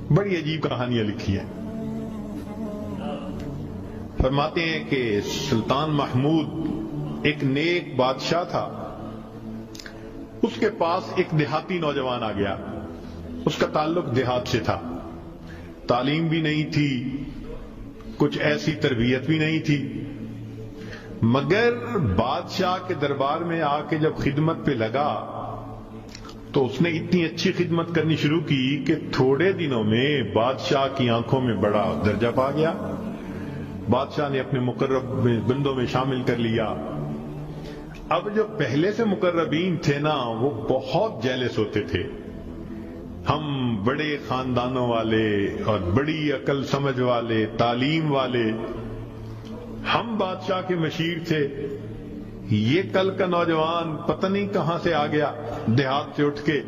بڑی عجیب کہانیاں لکھی ہیں۔ فرماتے ہیں کہ سلطان محمود ایک نیک بادشاہ تھا، اس کے پاس ایک دیہاتی نوجوان آ گیا، اس کا تعلق دیہات سے تھا، تعلیم بھی نہیں تھی، کچھ ایسی تربیت بھی نہیں تھی، مگر بادشاہ کے دربار میں آ کے جب خدمت پہ لگا تو اس نے اتنی اچھی خدمت کرنی شروع کی کہ تھوڑے دنوں میں بادشاہ کی آنکھوں میں بڑا درجہ پا گیا، بادشاہ نے اپنے مقرب بندوں میں شامل کر لیا۔ اب جو پہلے سے مقربین تھے نا وہ بہت جیلس ہوتے تھے، ہم بڑے خاندانوں والے اور بڑی عقل سمجھ والے، تعلیم والے، ہم بادشاہ کے مشیر تھے، یہ کل کا نوجوان پتہ نہیں کہاں سے آ گیا دیہات سے اٹھ کے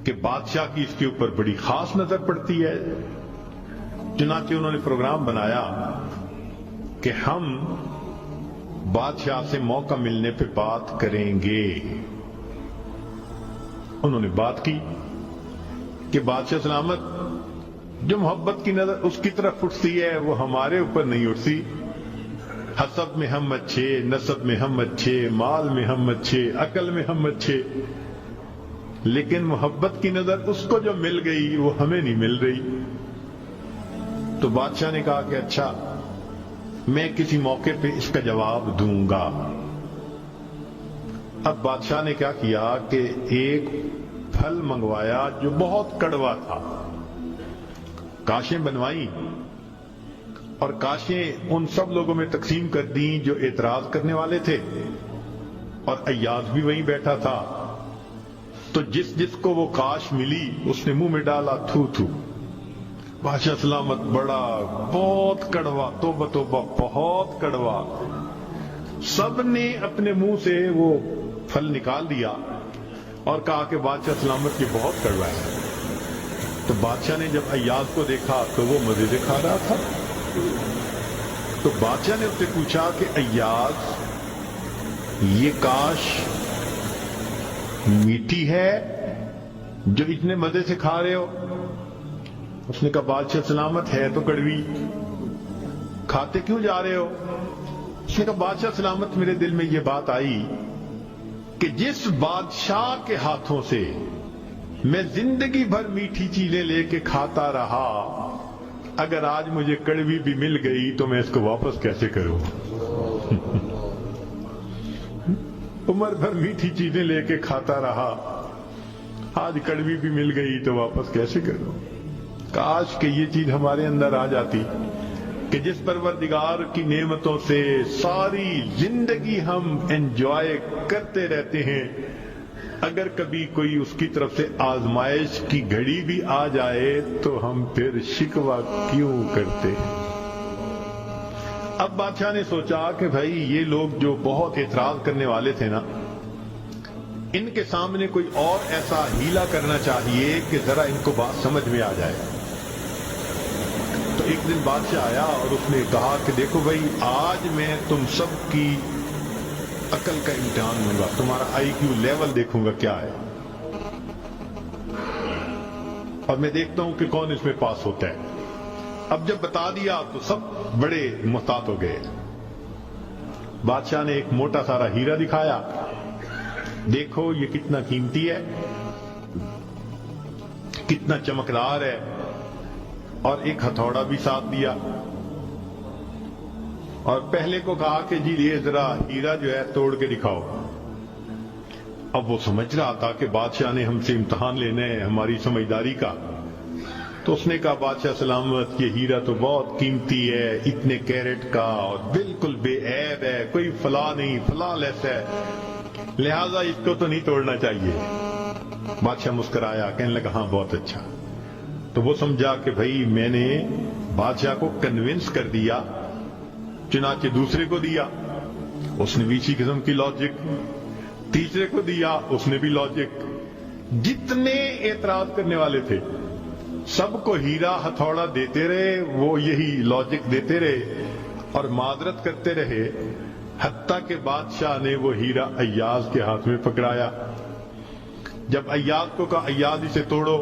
کہ بادشاہ کی اس کے اوپر بڑی خاص نظر پڑتی ہے۔ چنانچہ انہوں نے پروگرام بنایا کہ ہم بادشاہ سے موقع ملنے پہ بات کریں گے۔ انہوں نے بات کی کہ بادشاہ سلامت، جو محبت کی نظر اس کی طرف اٹھتی ہے وہ ہمارے اوپر نہیں اٹھتی، حسب میں ہم اچھے، نسب میں ہم اچھے، مال میں ہم اچھے، عقل میں ہم اچھے، لیکن محبت کی نظر اس کو جو مل گئی وہ ہمیں نہیں مل رہی۔ تو بادشاہ نے کہا کہ اچھا، میں کسی موقع پہ اس کا جواب دوں گا۔ اب بادشاہ نے کیا کیا کہ ایک پھل منگوایا جو بہت کڑوا تھا، کاشیں بنوائیں اور کاشیں ان سب لوگوں میں تقسیم کر دیں جو اعتراض کرنے والے تھے، اور ایاز بھی وہیں بیٹھا تھا، تو جس جس کو وہ کاش ملی اس نے منہ میں ڈالا تھو تھو۔ بادشاہ سلامت، بڑا بہت کڑوا، توبہ توبہ، بہت کڑوا۔ سب نے اپنے منہ سے وہ پھل نکال دیا اور کہا کہ بادشاہ سلامت یہ بہت کڑوا ہے۔ تو بادشاہ نے جب ایاز کو دیکھا تو وہ مزے سے کھا رہا تھا، تو بادشاہ نے اس سے پوچھا کہ ایاز، یہ کاش میٹھی ہے جو اتنے مزے سے کھا رہے ہو؟ اس نے کہا بادشاہ سلامت ہے تو کڑوی، کھاتے کیوں جا رہے ہو؟ اس نے کہا بادشاہ سلامت، میرے دل میں یہ بات آئی کہ جس بادشاہ کے ہاتھوں سے میں زندگی بھر میٹھی چیزیں لے کے کھاتا رہا، اگر آج مجھے کڑوی بھی مل گئی تو میں اس کو واپس کیسے کروں؟ عمر بھر میٹھی چیزیں لے کے کھاتا رہا، آج کڑوی بھی مل گئی تو واپس کیسے کروں؟ کاش کہ یہ چیز ہمارے اندر آ جاتی کہ جس پروردگار کی نعمتوں سے ساری زندگی ہم انجوائے کرتے رہتے ہیں، اگر کبھی کوئی اس کی طرف سے آزمائش کی گھڑی بھی آ جائے تو ہم پھر شکوہ کیوں کرتے ہیں؟ اب بادشاہ نے سوچا کہ بھائی یہ لوگ جو بہت اعتراض کرنے والے تھے نا، ان کے سامنے کوئی اور ایسا ہیلا کرنا چاہیے کہ ذرا ان کو بات سمجھ میں آ جائے۔ تو ایک دن بادشاہ آیا اور اس نے کہا کہ دیکھو بھائی، آج میں تم سب کی عقل کا امتحان لوں گا، تمہارا آئی کیو لیول دیکھوں گا کیا ہے، اور میں دیکھتا ہوں کہ کون اس میں پاس ہوتا ہے۔ اب جب بتا دیا تو سب بڑے محتاط ہو گئے۔ بادشاہ نے ایک موٹا سارا ہیرا دکھایا، دیکھو یہ کتنا قیمتی ہے، کتنا چمکدار ہے، اور ایک ہتھوڑا بھی ساتھ دیا، اور پہلے کو کہا کہ جی یہ ذرا ہیرا جو ہے توڑ کے دکھاؤ۔ اب وہ سمجھ رہا تھا کہ بادشاہ نے ہم سے امتحان لینا ہے ہماری سمجھداری کا، تو اس نے کہا بادشاہ سلامت، یہ ہیرا تو بہت قیمتی ہے، اتنے کیرٹ کا اور بالکل بے عیب ہے، کوئی فلاں نہیں، فلاں لیس ہے، لہذا اس کو تو نہیں توڑنا چاہیے۔ بادشاہ مسکرایا، کہنے لگا ہاں بہت اچھا۔ تو وہ سمجھا کہ بھائی میں نے بادشاہ کو کنونس کر دیا، چنانچہ دوسرے کو دیا، اس نے بھی اسی قسم کی لاجک، تیسرے کو دیا، اس نے بھی لاجک، جتنے اعتراض کرنے والے تھے سب کو ہیرا ہتھوڑا دیتے رہے، وہ یہی لاجک دیتے رہے اور معذرت کرتے رہے، حتیٰ کہ بادشاہ نے وہ ہیرا ایاز کے ہاتھ میں پکڑایا۔ جب ایاز کو کہا ایاز اسے توڑو،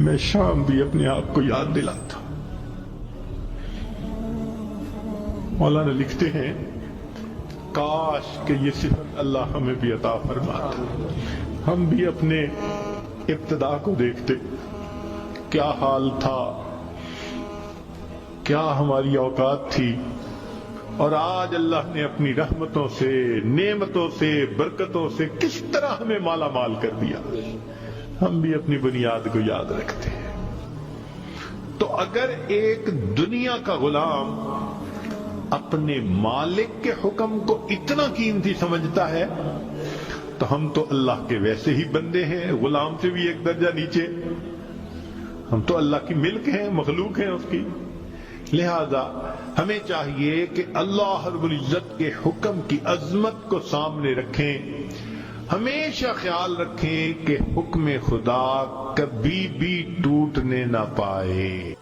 میں شام بھی اپنے آپ کو یاد دلاتا. مولانا لکھتے ہیں کاش کہ یہ صفت اللہ ہمیں بھی عطا فرماتا. ہم بھی اپنے ابتدا کو دیکھتے، کیا حال تھا، کیا ہماری اوقات تھی، اور آج اللہ نے اپنی رحمتوں سے، نعمتوں سے، برکتوں سے کس طرح ہمیں مالا مال کر دیا. ہم بھی اپنی بنیاد کو یاد رکھتے ہیں. تو اگر ایک دنیا کا غلام اپنے مالک کے حکم کو اتنا قیمتی سمجھتا ہے تو ہم تو اللہ کے ویسے ہی بندے ہیں، غلام سے بھی ایک درجہ نیچے. ہم تو اللہ کی ملک ہیں، مخلوق ہیں اس کی. لہذا ہمیں چاہیے کہ اللہ رب العزت کے حکم کی عظمت کو سامنے رکھیں. ہمیشہ خیال رکھیں کہ حکم خدا کبھی بھی ٹوٹنے نہ پائے.